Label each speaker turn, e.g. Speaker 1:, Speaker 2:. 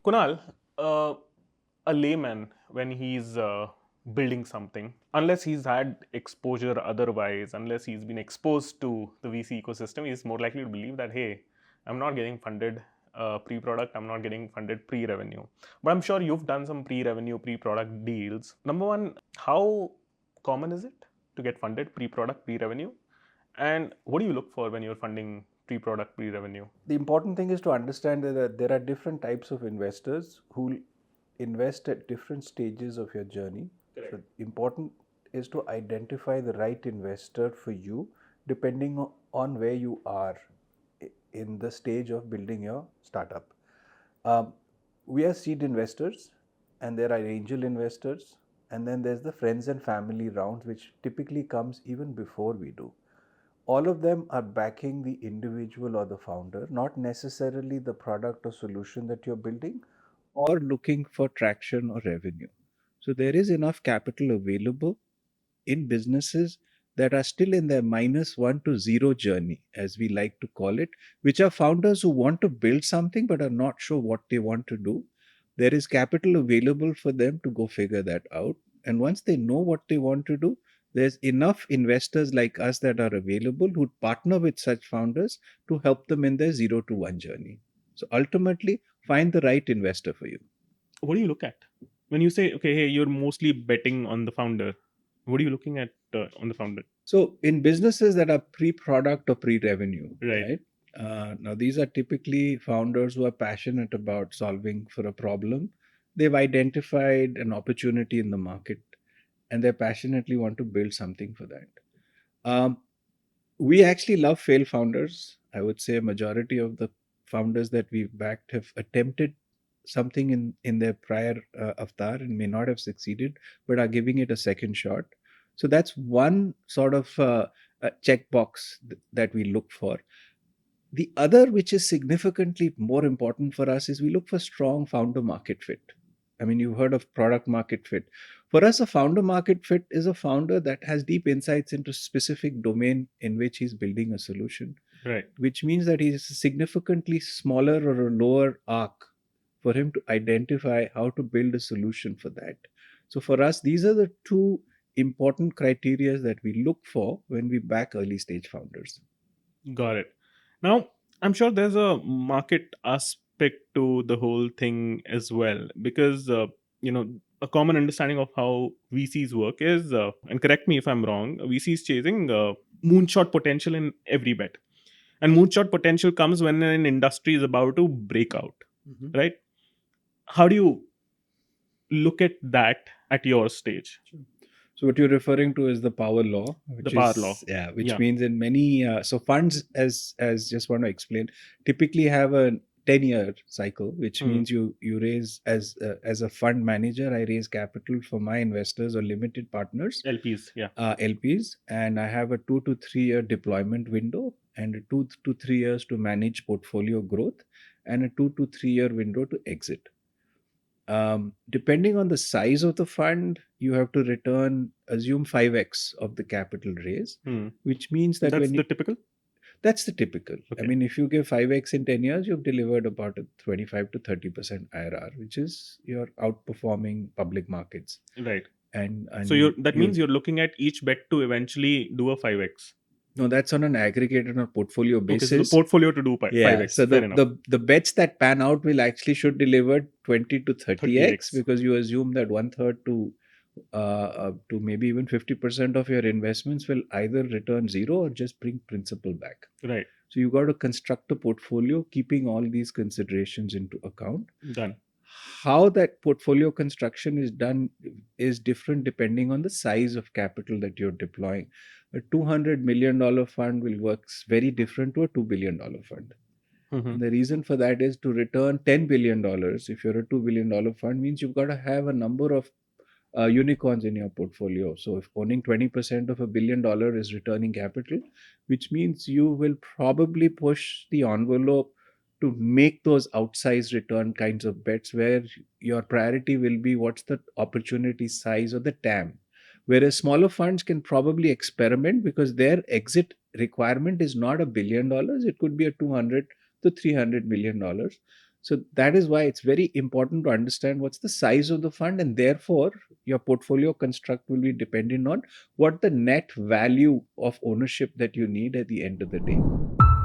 Speaker 1: Kunal, a layman, when he's building something, unless he's had exposure otherwise, unless he's been exposed to the VC ecosystem, he's more likely to believe that, hey, I'm not getting funded pre product, I'm not getting funded pre revenue. But I'm sure you've done some pre revenue, pre product deals. Number one, how common is it to get funded pre product, pre revenue? And what do you look for when you're funding pre product, pre revenue?
Speaker 2: The important thing is to understand that there are different types of investors who invest at different stages of your journey.
Speaker 1: Correct.
Speaker 2: So important is to identify the right investor for you depending on where you are in the stage of building your startup. Um, we are seed investors, and there are angel investors, and then there's the friends and family rounds, which typically comes even before we do. All of them are backing the individual or the founder, not necessarily the product or solution that you're building or looking for traction or revenue. So there is enough capital available in businesses that are still in their -1 to 0 journey, as we like to call it, which are founders who want to build something but are not sure what they want to do. There is capital available for them to go figure that out. And once they know what they want to do, there's enough investors like us that are available who partner with such founders to help them in their 0 to 1 journey. So ultimately, find the right investor for you.
Speaker 1: What do you look at when you say, okay, hey, you're mostly betting on the founder? What are you looking at on the founder?
Speaker 2: So in businesses that are pre-product or pre-revenue,
Speaker 1: Right.
Speaker 2: right? Now these are typically founders who are passionate about solving for a problem. They've identified an opportunity in the market, and they passionately want to build something for that. Um, we actually love fail founders. I would say a majority of the founders that we've backed have attempted something in their prior avatar and may not have succeeded, but are giving it a second shot. So that's one sort of checkbox that we look for. The other, which is significantly more important for us, is we look for strong founder market fit. I mean, you've heard of product market fit. For us, a founder market fit is a founder that has deep insights into specific domain in which he's building a solution,
Speaker 1: Right.
Speaker 2: which means that he's significantly smaller or a lower arc for him to identify how to build a solution for that. So for us, these are the two important criteria that we look for when we back early stage founders.
Speaker 1: Got it. Now, I'm sure there's a market aspect to the whole thing as well, because you know a common understanding of how VCs work is, and correct me if I'm wrong, VCs chasing moonshot potential in every bet, and moonshot potential comes when an industry is about to break out,
Speaker 2: Mhm.
Speaker 1: right? How do you look at that at your stage?
Speaker 2: Sure. So what you're referring to is the power law,
Speaker 1: The
Speaker 2: which
Speaker 1: power law.
Speaker 2: is which
Speaker 1: Yeah.
Speaker 2: means in many so funds, as just want to explain, typically have a 10-year cycle, which
Speaker 1: Hmm.
Speaker 2: means you raise as a fund manager. I raise capital for my investors or limited partners,
Speaker 1: LPs. Yeah.
Speaker 2: LPs, and I have a 2 to 3 year deployment window and a 2 to 3 years to manage portfolio growth, and a 2 to 3 year window to exit. Depending on the size of the fund, you have to return, assume 5x of the capital raise,
Speaker 1: Hmm.
Speaker 2: which means that
Speaker 1: That's
Speaker 2: when
Speaker 1: the
Speaker 2: you,
Speaker 1: typical.
Speaker 2: that's the typical. I
Speaker 1: Okay.
Speaker 2: mean, if you give 5x in 10 years, you've delivered about a 25 to 30% IRR, which is you're outperforming public markets.
Speaker 1: Right.
Speaker 2: And
Speaker 1: So you're that
Speaker 2: you
Speaker 1: means you're looking at each bet to eventually do a 5x.
Speaker 2: no, that's on an aggregated or portfolio
Speaker 1: Okay, so the
Speaker 2: basis.
Speaker 1: portfolio to do
Speaker 2: Yeah,
Speaker 1: 5x.
Speaker 2: so
Speaker 1: Fair enough.
Speaker 2: the bets that pan out will actually should deliver 20 to 30x
Speaker 1: 30x.
Speaker 2: because you assume that one third to maybe even 50% of your investments will either return zero or just bring principal back.
Speaker 1: Right.
Speaker 2: So you got to construct a portfolio keeping all these considerations into account.
Speaker 1: Done.
Speaker 2: How that portfolio construction is done is different depending on the size of capital that you're deploying. A $200 million fund will work very different to a $2 billion fund.
Speaker 1: Hmm.
Speaker 2: And the reason for that is to return $10 billion. If you're a $2 billion fund, means you've got to have a number of unicorns in your portfolio. So if owning 20% of $1 billion is returning capital, which means you will probably push the envelope to make those outsized return kinds of bets where your priority will be what's the opportunity size or the TAM. Whereas smaller funds can probably experiment because their exit requirement is not $1 billion, it could be a 200 to $300 million. So that is why it's very important to understand what's the size of the fund, and therefore your portfolio construct will be dependent on what the net value of ownership that you need at the end of the day.